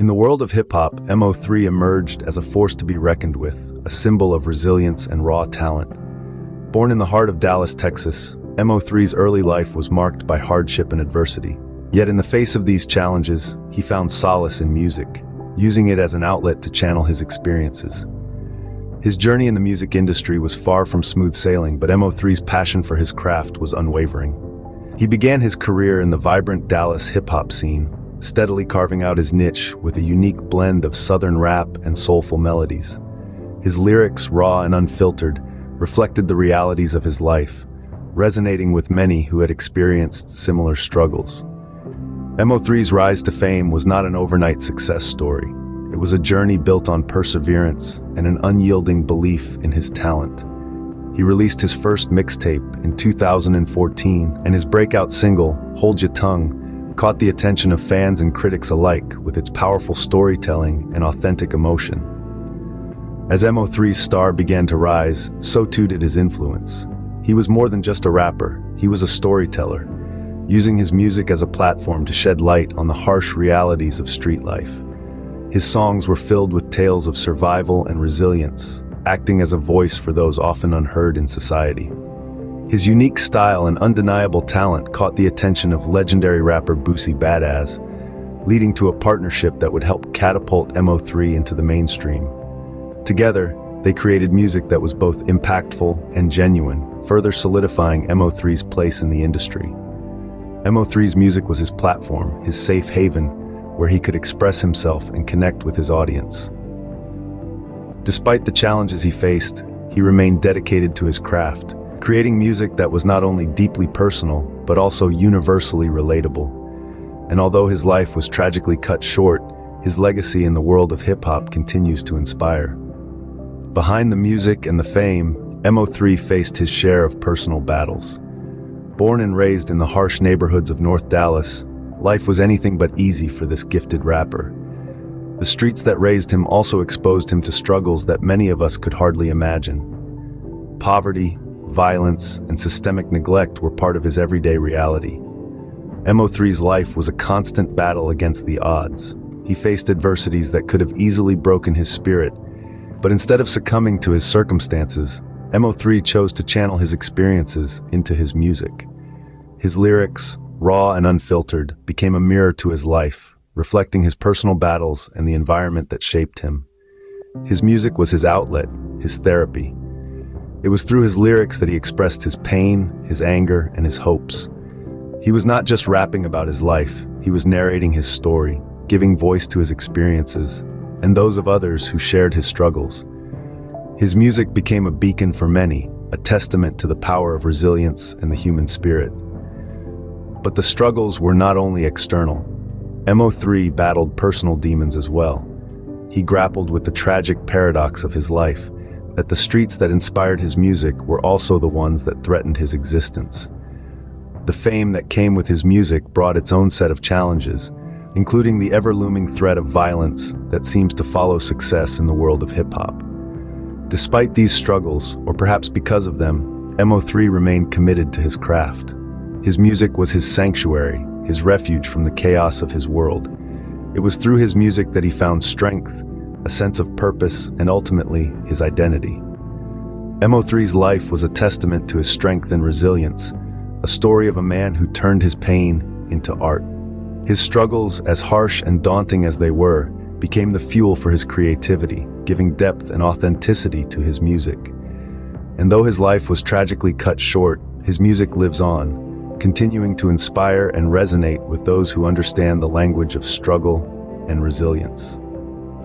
In the world of hip-hop, Mo3 emerged as a force to be reckoned with, a symbol of resilience and raw talent. Born in the heart of Dallas, Texas, Mo3's early life was marked by hardship and adversity. Yet in the face of these challenges, he found solace in music, using it as an outlet to channel his experiences. His journey in the music industry was far from smooth sailing, but Mo3's passion for his craft was unwavering. He began his career in the vibrant Dallas hip-hop scene, steadily carving out his niche with a unique blend of southern rap and soulful melodies. His lyrics, raw and unfiltered, reflected the realities of his life, resonating with many who had experienced similar struggles. Mo3's rise to fame was not an overnight success story. It was a journey built on perseverance and an unyielding belief in his talent. He released his first mixtape in 2014, and his breakout single, Hold Ya Tongue, caught the attention of fans and critics alike with its powerful storytelling and authentic emotion. As Mo3's star began to rise, so too did his influence. He was more than just a rapper, he was a storyteller, using his music as a platform to shed light on the harsh realities of street life. His songs were filled with tales of survival and resilience, acting as a voice for those often unheard in society. His unique style and undeniable talent caught the attention of legendary rapper Boosie Badazz, leading to a partnership that would help catapult Mo3 into the mainstream. Together, they created music that was both impactful and genuine, further solidifying Mo3's place in the industry. Mo3's music was his platform, his safe haven, where he could express himself and connect with his audience. Despite the challenges he faced, he remained dedicated to his craft, creating music that was not only deeply personal, but also universally relatable. And although his life was tragically cut short, his legacy in the world of hip-hop continues to inspire. Behind the music and the fame, Mo3 faced his share of personal battles. Born and raised in the harsh neighborhoods of North Dallas, life was anything but easy for this gifted rapper. The streets that raised him also exposed him to struggles that many of us could hardly imagine. Poverty, violence, and systemic neglect were part of his everyday reality. Mo3's life was a constant battle against the odds. He faced adversities that could have easily broken his spirit, but instead of succumbing to his circumstances, Mo3 chose to channel his experiences into his music. His lyrics, raw and unfiltered, became a mirror to his life, reflecting his personal battles and the environment that shaped him. His music was his outlet, his therapy. It was through his lyrics that he expressed his pain, his anger, and his hopes. He was not just rapping about his life, he was narrating his story, giving voice to his experiences, and those of others who shared his struggles. His music became a beacon for many, a testament to the power of resilience and the human spirit. But the struggles were not only external. Mo3 battled personal demons as well. He grappled with the tragic paradox of his life, that the streets that inspired his music were also the ones that threatened his existence. The fame that came with his music brought its own set of challenges, including the ever-looming threat of violence that seems to follow success in the world of hip-hop. Despite these struggles, or perhaps because of them, Mo3 remained committed to his craft. His music was his sanctuary, his refuge from the chaos of his world. It was through his music that he found strength, a sense of purpose, and ultimately, his identity. Mo3's life was a testament to his strength and resilience, a story of a man who turned his pain into art. His struggles, as harsh and daunting as they were, became the fuel for his creativity, giving depth and authenticity to his music. And though his life was tragically cut short, his music lives on, continuing to inspire and resonate with those who understand the language of struggle and resilience.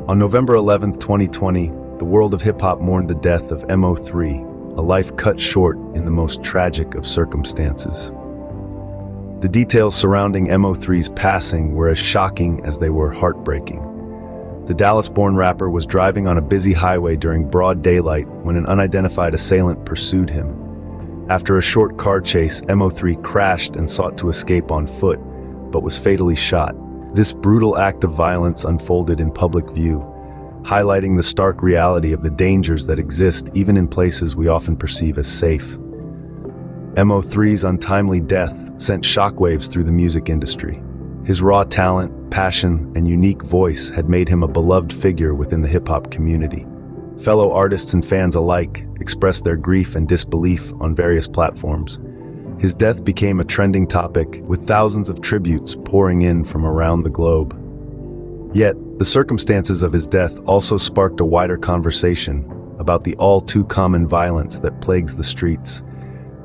On November 11, 2020, the world of hip-hop mourned the death of Mo3, a life cut short in the most tragic of circumstances. The details surrounding Mo3's passing were as shocking as they were heartbreaking. The Dallas-born rapper was driving on a busy highway during broad daylight when an unidentified assailant pursued him. After a short car chase, Mo3 crashed and sought to escape on foot, but was fatally shot. This brutal act of violence unfolded in public view, highlighting the stark reality of the dangers that exist even in places we often perceive as safe. Mo3's untimely death sent shockwaves through the music industry. His raw talent, passion, and unique voice had made him a beloved figure within the hip-hop community. Fellow artists and fans alike expressed their grief and disbelief on various platforms. His death became a trending topic, with thousands of tributes pouring in from around the globe. Yet, the circumstances of his death also sparked a wider conversation about the all-too-common violence that plagues the streets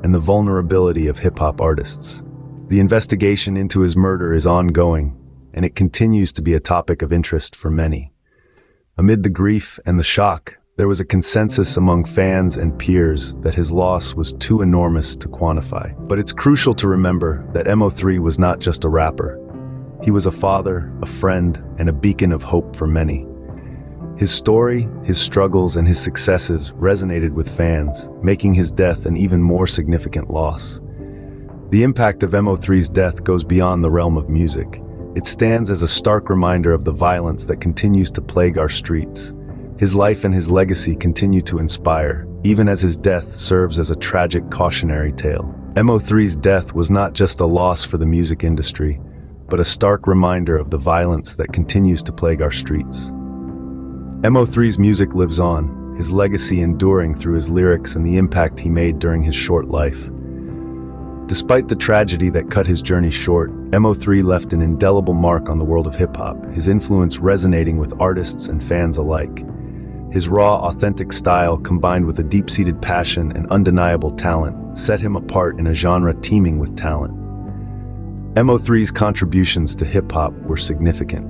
and the vulnerability of hip-hop artists. The investigation into his murder is ongoing, and it continues to be a topic of interest for many. Amid the grief and the shock, there was a consensus among fans and peers that his loss was too enormous to quantify. But it's crucial to remember that Mo3 was not just a rapper. He was a father, a friend, and a beacon of hope for many. His story, his struggles, and his successes resonated with fans, making his death an even more significant loss. The impact of Mo3's death goes beyond the realm of music. It stands as a stark reminder of the violence that continues to plague our streets. His life and his legacy continue to inspire, even as his death serves as a tragic cautionary tale. Mo3's death was not just a loss for the music industry, but a stark reminder of the violence that continues to plague our streets. Mo3's music lives on, his legacy enduring through his lyrics and the impact he made during his short life. Despite the tragedy that cut his journey short, Mo3 left an indelible mark on the world of hip-hop, his influence resonating with artists and fans alike. His raw, authentic style, combined with a deep-seated passion and undeniable talent, set him apart in a genre teeming with talent. Mo3's contributions to hip-hop were significant.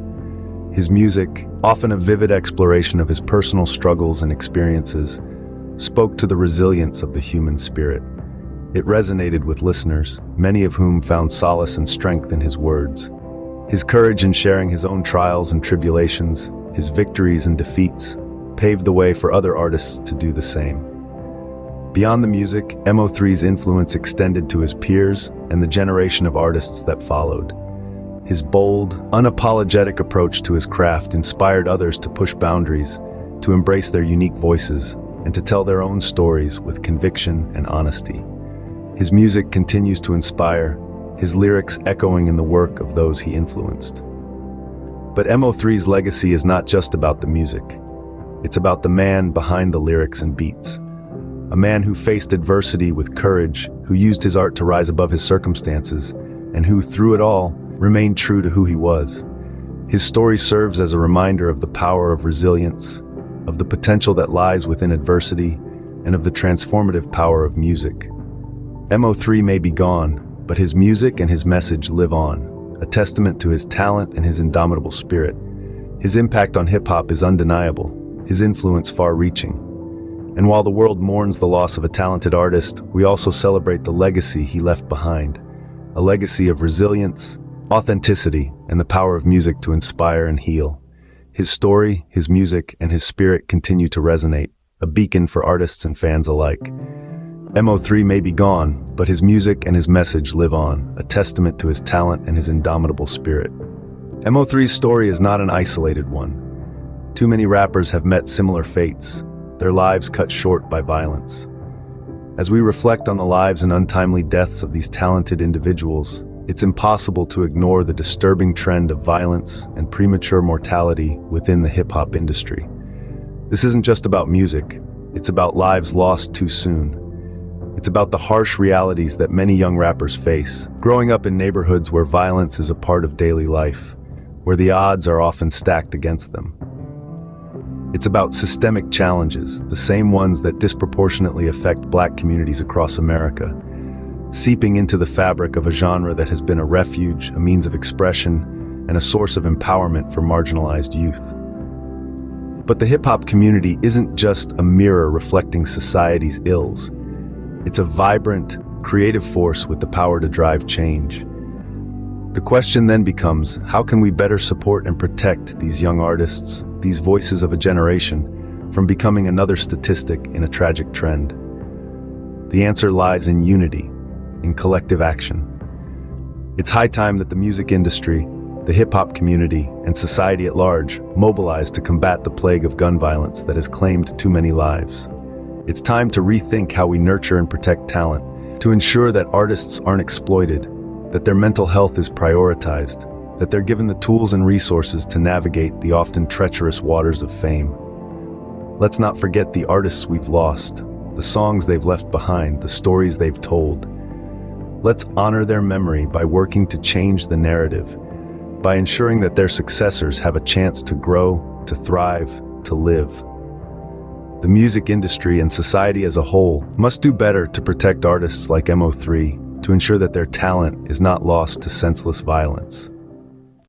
His music, often a vivid exploration of his personal struggles and experiences, spoke to the resilience of the human spirit. It resonated with listeners, many of whom found solace and strength in his words. His courage in sharing his own trials and tribulations, his victories and defeats, paved the way for other artists to do the same. Beyond the music, Mo3's influence extended to his peers and the generation of artists that followed. His bold, unapologetic approach to his craft inspired others to push boundaries, to embrace their unique voices, and to tell their own stories with conviction and honesty. His music continues to inspire, his lyrics echoing in the work of those he influenced. But Mo3's legacy is not just about the music. It's about the man behind the lyrics and beats. A man who faced adversity with courage, who used his art to rise above his circumstances, and who, through it all, remained true to who he was. His story serves as a reminder of the power of resilience, of the potential that lies within adversity, and of the transformative power of music. Mo3 may be gone, but his music and his message live on, a testament to his talent and his indomitable spirit. His impact on hip-hop is undeniable, his influence far-reaching. And while the world mourns the loss of a talented artist, we also celebrate the legacy he left behind, a legacy of resilience, authenticity, and the power of music to inspire and heal. His story, his music, and his spirit continue to resonate, a beacon for artists and fans alike. Mo3 may be gone, but his music and his message live on, a testament to his talent and his indomitable spirit. Mo3's story is not an isolated one. Too many rappers have met similar fates, their lives cut short by violence. As we reflect on the lives and untimely deaths of these talented individuals, it's impossible to ignore the disturbing trend of violence and premature mortality within the hip-hop industry. This isn't just about music, it's about lives lost too soon. It's about the harsh realities that many young rappers face, growing up in neighborhoods where violence is a part of daily life, where the odds are often stacked against them. It's about systemic challenges, the same ones that disproportionately affect Black communities across America, seeping into the fabric of a genre that has been a refuge, a means of expression, and a source of empowerment for marginalized youth. But the hip-hop community isn't just a mirror reflecting society's ills. It's a vibrant, creative force with the power to drive change. The question then becomes, how can we better support and protect these young artists, these voices of a generation, from becoming another statistic in a tragic trend? The answer lies in unity, in collective action. It's high time that the music industry, the hip-hop community, and society at large mobilize to combat the plague of gun violence that has claimed too many lives. It's time to rethink how we nurture and protect talent, to ensure that artists aren't exploited, that their mental health is prioritized, that they're given the tools and resources to navigate the often treacherous waters of fame. Let's not forget the artists we've lost, the songs they've left behind, the stories they've told. Let's honor their memory by working to change the narrative, by ensuring that their successors have a chance to grow, to thrive, to live. The music industry and society as a whole must do better to protect artists like Mo3, to ensure that their talent is not lost to senseless violence.